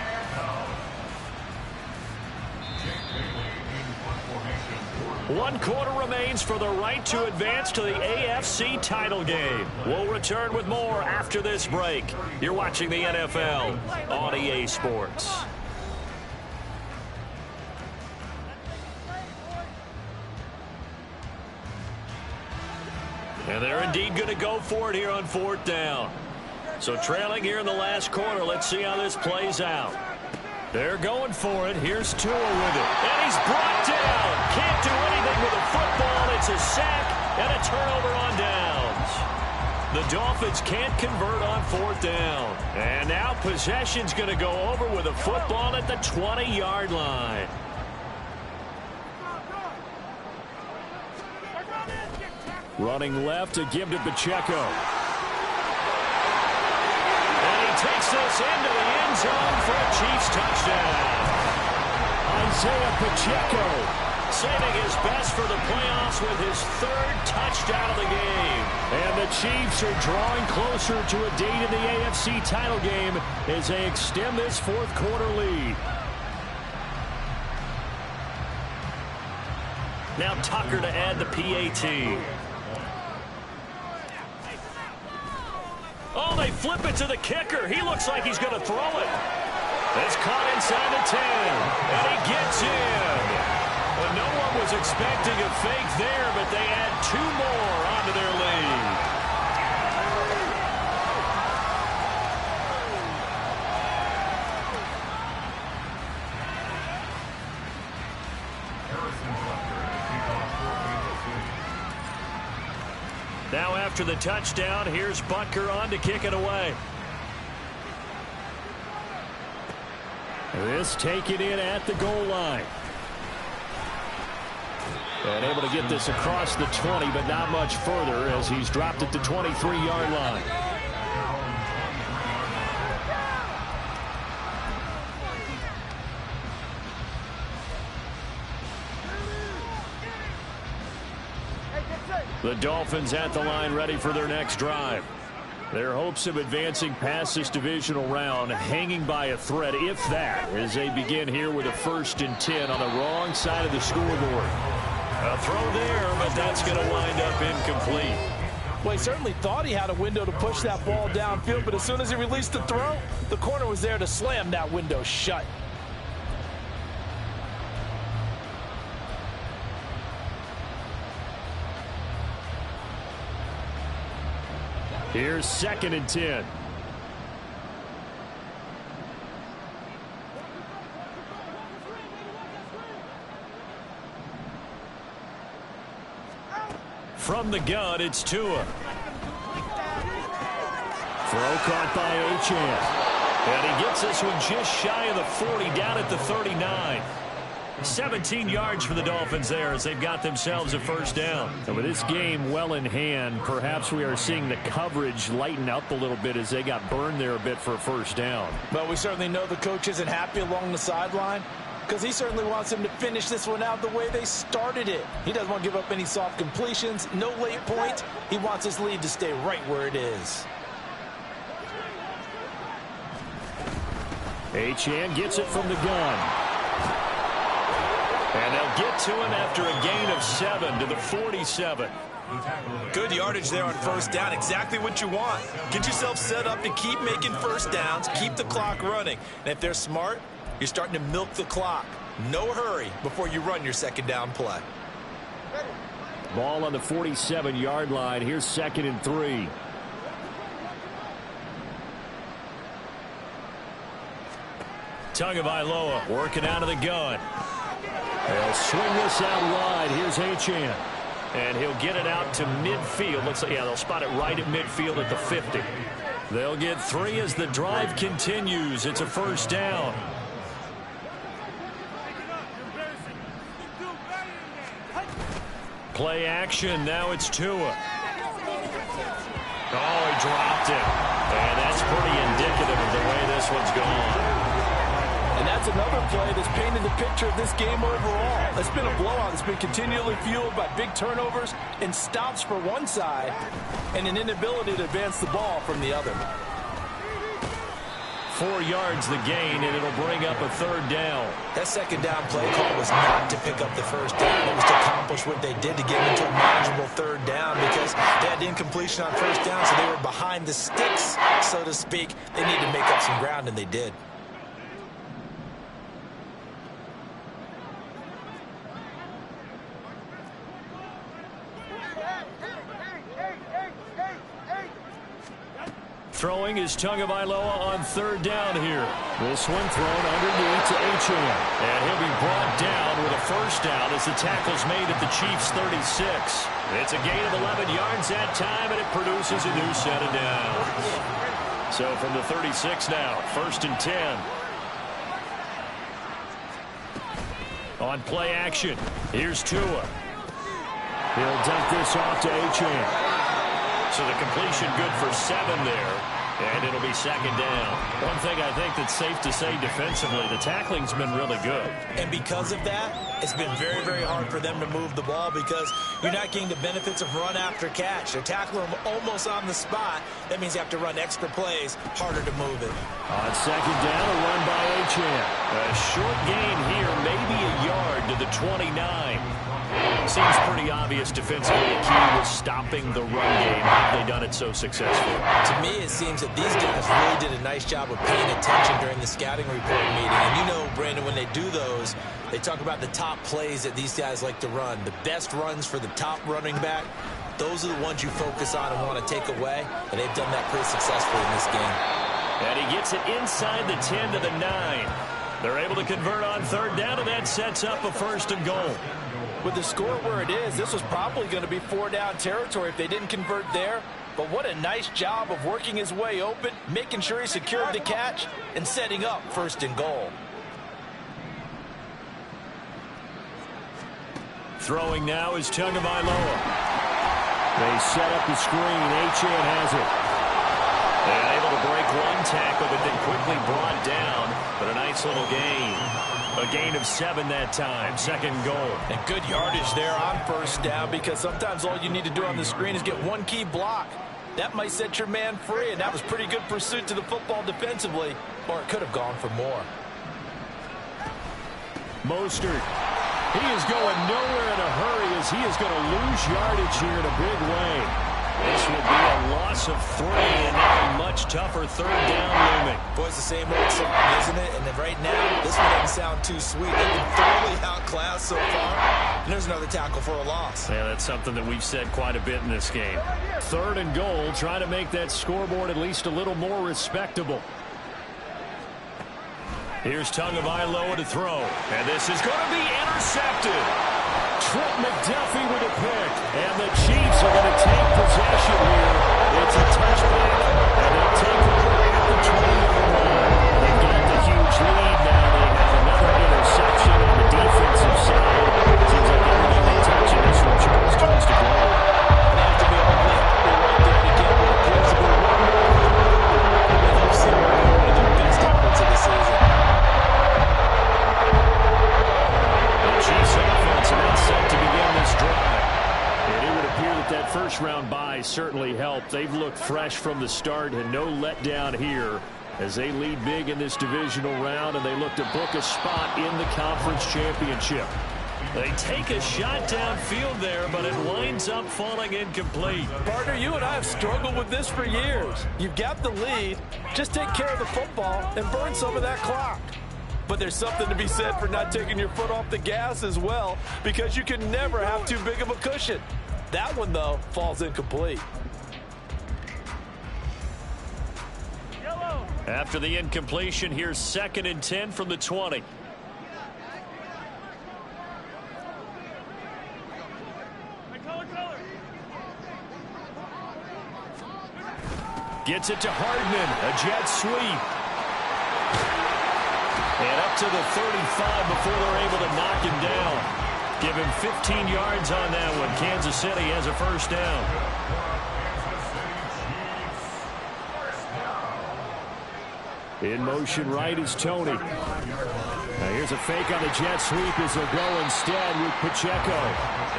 One quarter remains for the right to advance to the AFC title game. We'll return with more after this break. You're watching the NFL on EA Sports. And they're indeed going to go for it here on 4th down. So trailing here in the last quarter, let's see how this plays out. They're going for it. Here's Tua with it. And he's brought down. Can't do anything with a football. It's a sack and a turnover on downs. The Dolphins can't convert on 4th down. And now possession's going to go over with a football at the 20-yard line. Running left to give to Pacheco. Takes this into the end zone for a Chiefs touchdown. Isaiah Pacheco saving his best for the playoffs with his 3rd touchdown of the game. And the Chiefs are drawing closer to a date in the AFC title game as they extend this 4th quarter lead. Now Tucker to add the PAT. Oh, they flip it to the kicker. He looks like he's going to throw it. It's caught inside the 10, and he gets in. Well, no one was expecting a fake there, but they add 2 more onto their lead. Now after the touchdown, here's Butker on to kick it away. This taken in at the goal line. And able to get this across the 20, but not much further as he's dropped at the 23-yard line. The Dolphins at the line ready for their next drive. Their hopes of advancing past this divisional round hanging by a thread, if that, as they begin here with a 1st and 10 on the wrong side of the scoreboard. A throw there, but that's going to wind up incomplete. Well, he certainly thought he had a window to push that ball downfield, but as soon as he released the throw, the corner was there to slam that window shut. Here's 2nd and 10. From the gun, it's Tua. Throw caught by Achane. And he gets this one just shy of the 40, down at the 39. 17 yards for the Dolphins there as they've got themselves a 1st down. And with this game well in hand, perhaps we are seeing the coverage lighten up a little bit as they got burned there a bit for a 1st down. But we certainly know the coach isn't happy along the sideline, because he certainly wants them to finish this one out the way they started it. He doesn't want to give up any soft completions, no late points. He wants his lead to stay right where it is. Achane gets it from the gun. And they'll get to him after a gain of 7 to the 47. Good yardage there on 1st down. Exactly what you want. Get yourself set up to keep making 1st downs, keep the clock running. And if they're smart, you're starting to milk the clock. No hurry before you run your 2nd down play. Ball on the 47-yard line. Here's 2nd and 3. Tagovailoa working out of the gun. They'll swing this out wide. Here's Achane. And he'll get it out to midfield. Looks like, yeah, they'll spot it right at midfield at the 50. They'll get 3 as the drive continues. It's a 1st down. Play action. Now it's Tua. Oh, he dropped it. And that's pretty indicative of the way this one's gone. And that's another play that's painted the picture of this game overall. It's been a blowout. It's been continually fueled by big turnovers and stops for one side and an inability to advance the ball from the other. 4 yards the gain, and it'll bring up a 3rd down. That 2nd down play call was not to pick up the 1st down. It was to accomplish what they did to get into a manageable 3rd down because they had incompletion on 1st down, so they were behind the sticks, so to speak. They needed to make up some ground, and they did. Throwing is Tagovailoa on 3rd down here. This one thrown underneath to Achane. And he'll be brought down with a 1st down as the tackle's made at the Chiefs' 36. It's a gain of 11 yards that time, and it produces a new set of downs. So from the 36 now, 1st and 10. On play action, here's Tua. He'll dump this off to Achane. So the completion good for 7 there, and it'll be 2nd down. One thing I think that's safe to say defensively, the tackling's been really good. And because of that, it's been very, very hard for them to move the ball because you're not getting the benefits of run after catch. They're tackling them almost on the spot. That means you have to run extra plays, harder to move it. On 2nd down, a run by Achane. A short gain here, maybe a yard to the 29. Seems pretty obvious defensively. The key was stopping the run game. How have they done it so successfully? To me, it seems that these guys really did a nice job of paying attention during the scouting report meeting. And you know, Brandon, when they do those, they talk about the top plays that these guys like to run. The best runs for the top running back, those are the ones you focus on and want to take away. And they've done that pretty successfully in this game. And he gets it inside the 10 to the 9. They're able to convert on 3rd down, and that sets up a 1st and goal. With the score where it is, this was probably going to be 4-down territory if they didn't convert there. But what a nice job of working his way open, making sure he secured the catch, and setting up 1st and goal. Throwing now is Tagovailoa. They set up the screen. Achane has it. And able to break one tackle, but then quickly brought down. But a nice little gain. A gain of 7 that time. 2nd goal. And good yardage there on 1st down because sometimes all you need to do on the screen is get one key block. That might set your man free, and that was pretty good pursuit to the football defensively, or it could have gone for more. Mostert. He is going nowhere in a hurry as he is going to lose yardage here in a big way. This will be a loss of 3, and now a much tougher third down looming. Boy, it's the same old song, isn't it? And then right now, this one doesn't sound too sweet. They've been thoroughly outclassed so far. And there's another tackle for a loss. Yeah, that's something that we've said quite a bit in this game. 3rd and goal, trying to make that scoreboard at least a little more respectable. Here's Tagovailoa to throw, and this is going to be intercepted. Trent McDuffie with a pick, and the Chiefs are going to take possession here. It's a touchback, and they'll take over at the 20-yard line. They've got the huge lead now. They have another interception on the defensive side. Seems like everything they touch in this one, Charles, turns to gold. They have to be awfully happy right there to get what appears to be one more. They've seen one of their best efforts of the season. Chiefs offense about set to begin this drive. And it would appear that that first-round bye certainly helped. They've looked fresh from the start and no letdown here as they lead big in this divisional round, and they look to book a spot in the conference championship. They take a shot downfield there, but it winds up falling incomplete. Partner, you and I have struggled with this for years. You've got the lead. Just take care of the football and burn some of that clock. But there's something to be said for not taking your foot off the gas as well, because you can never have too big of a cushion. That one, though, falls incomplete. Yellow. After the incompletion, here's 2nd and 10 from the 20. Color. Gets it to Hardman, a jet sweep. And up to the 35 before they're able to knock him down. Give him 15 yards on that one. Kansas City has a first down. In motion right is Tony. Now here's a fake on the jet sweep as they'll go instead with Pacheco.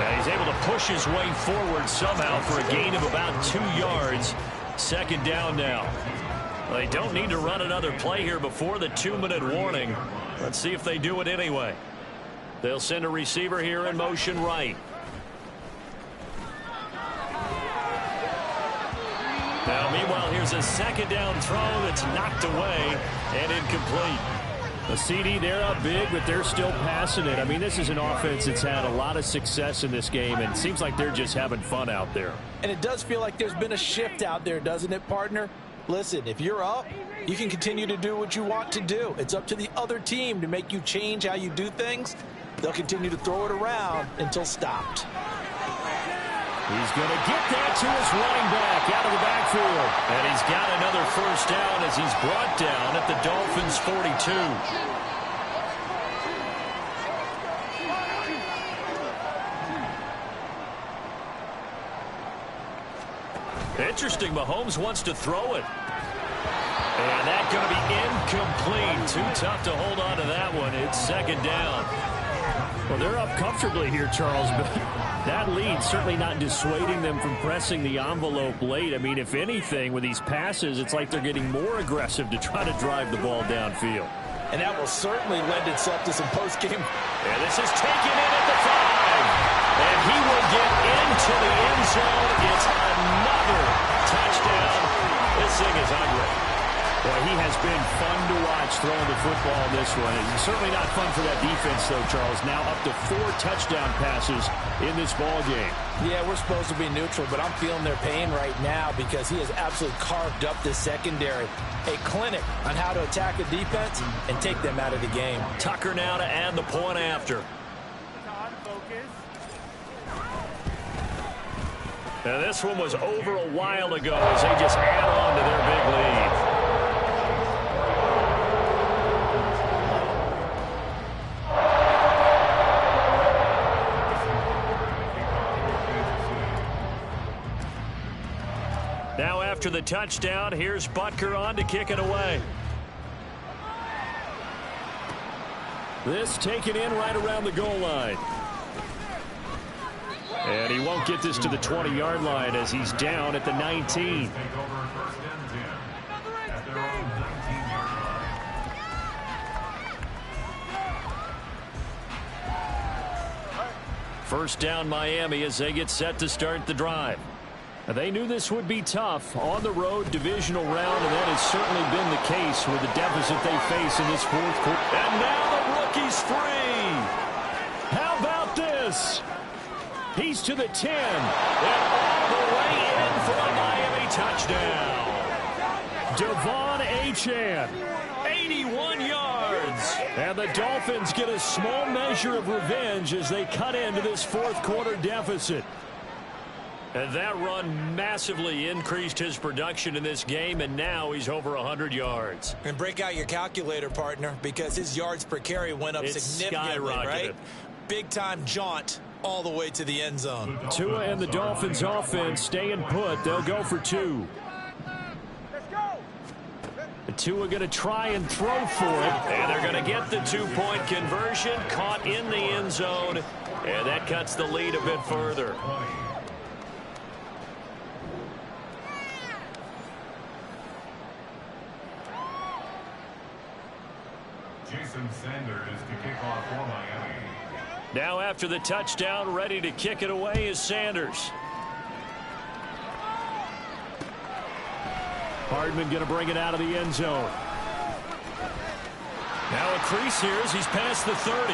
And he's able to push his way forward somehow for a gain of about 2 yards. 2nd down now. They don't need to run another play here before the 2-minute warning. Let's see if they do it anyway. They'll send a receiver here in motion right. Now, meanwhile, here's a 2nd down throw that's knocked away and incomplete. A CD, they're up big, but they're still passing it. I mean, this is an offense that's had a lot of success in this game, and it seems like they're just having fun out there. And it does feel like there's been a shift out there, doesn't it, partner? Listen, if you're up, you can continue to do what you want to do. It's up to the other team to make you change how you do things. They'll continue to throw it around until stopped. He's going to get that to his running back out of the backfield. And he's got another first down as he's brought down at the Dolphins' 42. Interesting, Mahomes wants to throw it. And that's going to be incomplete. Too tough to hold on to that one. It's 2nd down. Well, they're up comfortably here, Charles, but that lead certainly not dissuading them from pressing the envelope late. I mean, if anything, with these passes, it's like they're getting more aggressive to try to drive the ball downfield. And that will certainly lend itself to some post-game. And this is taken in at the 5. And he will get into the end zone. It's another touchdown. This thing is ugly. Boy, he has been fun to watch throwing the football in this one. It's certainly not fun for that defense, though, Charles. Now up to 4 touchdown passes in this ball game. Yeah, we're supposed to be neutral, but I'm feeling their pain right now because he has absolutely carved up the secondary. A clinic on how to attack a defense and take them out of the game. Tucker now to add the point after. Now this one was over a while ago as they just add on to their big lead. Now after the touchdown, here's Butker on to kick it away. This taken in right around the goal line. And he won't get this to the 20-yard line as he's down at the 19. First down Miami as they get set to start the drive. They knew this would be tough on the road divisional round, and that has certainly been the case with the deficit they face in this fourth quarter. And now the rookie's free. How about this? He's to the 10 and all the way in for a Miami touchdown. Devon Achane, 81 yards. And the Dolphins get a small measure of revenge as they cut into this fourth quarter deficit. And that run massively increased his production in this game, and now he's over 100 yards. And break out your calculator, partner, because his yards per carry went up significantly, right? Big-time jaunt all the way to the end zone. Tua and the Dolphins offense staying put. They'll go for 2. Tua going to try and throw for it. And they're going to get the 2-point conversion, caught in the end zone. And that cuts the lead a bit further. Jason Sanders to kick off for Miami. Now after the touchdown, ready to kick it away is Sanders. Hardman going to bring it out of the end zone. Now a crease here as he's past the 30.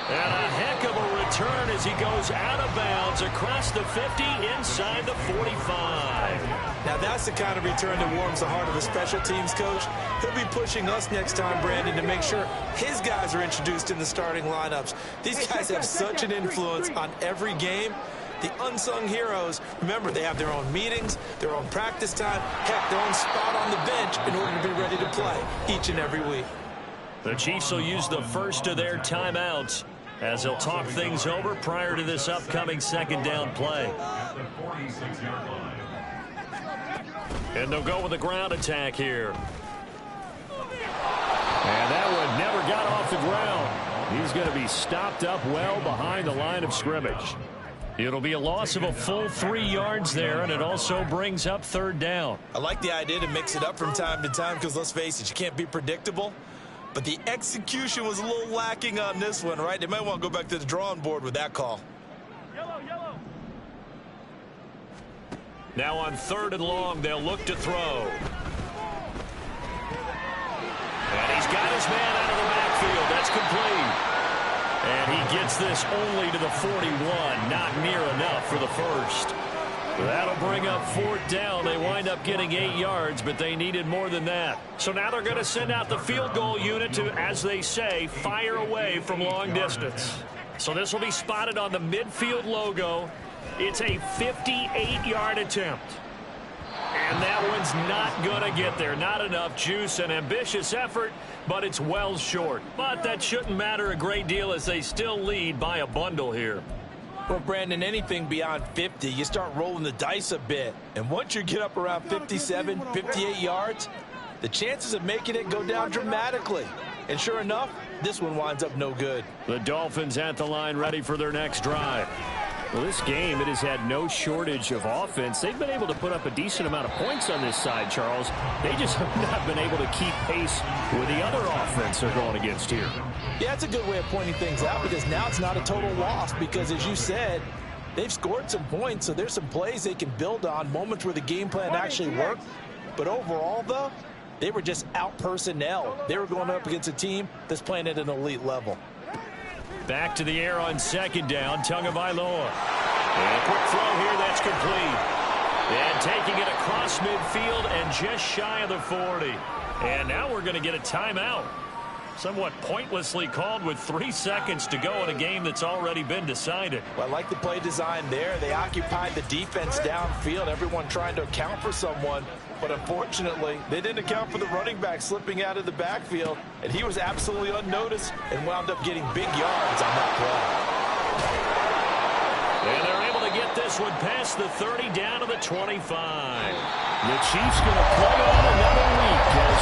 And a heck of a return as he goes out of bounds across the 50 inside the 45. Now that's the kind of return that warms the heart of the special teams coach. He'll be pushing us next time, Brandon, to make sure his guys are introduced in the starting lineups. These guys have such an influence on every game. The unsung heroes, remember, they have their own meetings, their own practice time, heck, their own spot on the bench in order to be ready to play each and every week. The Chiefs will use the first of their timeouts as they'll talk things over prior to this upcoming second down play. And they'll go with a ground attack here. And that one never got off the ground. He's going to be stopped up well behind the line of scrimmage. It'll be a loss of a full 3 yards there, and it also brings up third down. I like the idea to mix it up from time to time because, let's face it, you can't be predictable. But the execution was a little lacking on this one, right? They might want to go back to the drawing board with that call. Yellow, yellow. Now on 3rd and long, they'll look to throw. And he's got his man out of the backfield. That's complete. And he gets this only to the 41. Not near enough for the first. That'll bring up 4th down. They wind up getting 8 yards, but they needed more than that. So now they're going to send out the field goal unit to, as they say, fire away from long distance. So this will be spotted on the midfield logo. It's a 58-yard attempt. And that one's not going to get there. Not enough juice. An ambitious effort, but it's well short. But that shouldn't matter a great deal as they still lead by a bundle here. Well, Brandon, anything beyond 50, you start rolling the dice a bit. And once you get up around 57, 58 yards, the chances of making it go down dramatically. And sure enough, this one winds up no good. The Dolphins at the line ready for their next drive. Well, this game, it has had no shortage of offense. They've been able to put up a decent amount of points on this side, Charles. They just have not been able to keep pace with the other offense they're going against here. Yeah, that's a good way of pointing things out because now it's not a total loss because, as you said, they've scored some points, so there's some plays they can build on, moments where the game plan actually worked. But overall, though, they were just out personnel. They were going up against a team that's playing at an elite level. Back to the air on 2nd down, Tagovailoa. And a quick throw here, that's complete. And taking it across midfield and just shy of the 40. And now we're going to get a timeout. Somewhat pointlessly called with 3 seconds to go in a game that's already been decided. Well, I like the play design there. They occupied the defense downfield, everyone trying to account for someone. But unfortunately, they didn't account for the running back slipping out of the backfield, and he was absolutely unnoticed and wound up getting big yards on that play. And they're able to get this one past the 30 down to the 25. The Chiefs going to play on another week as